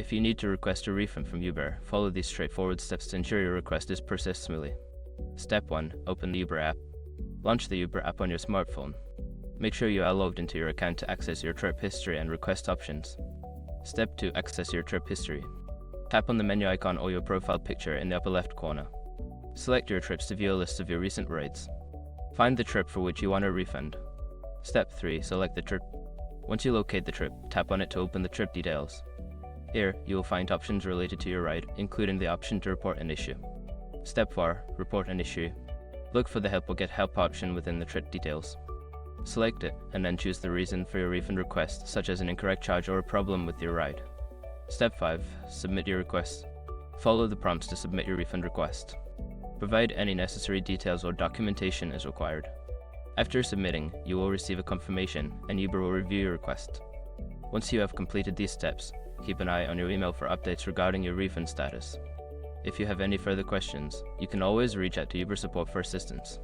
If you need to request a refund from Uber, follow these straightforward steps to ensure your request is processed smoothly. Step 1. Open the Uber app. Launch the Uber app on your smartphone. Make sure you are logged into your account to access your trip history and request options. Step 2. Access your trip history. Tap on the menu icon or your profile picture in the upper left corner. Select your trips to view a list of your recent rides. Find the trip for which you want a refund. Step 3. Select the trip. Once you locate the trip, tap on it to open the trip details. Here, you will find options related to your ride, including the option to report an issue. Step 4. Report an issue. Look for the Help or Get Help option within the trip details. Select it, and then choose the reason for your refund request, such as an incorrect charge or a problem with your ride. Step 5. Submit your request. Follow the prompts to submit your refund request. Provide any necessary details or documentation as required. After submitting, you will receive a confirmation, and Uber will review your request. Once you have completed these steps, keep an eye on your email for updates regarding your refund status. If you have any further questions, you can always reach out to Uber support for assistance.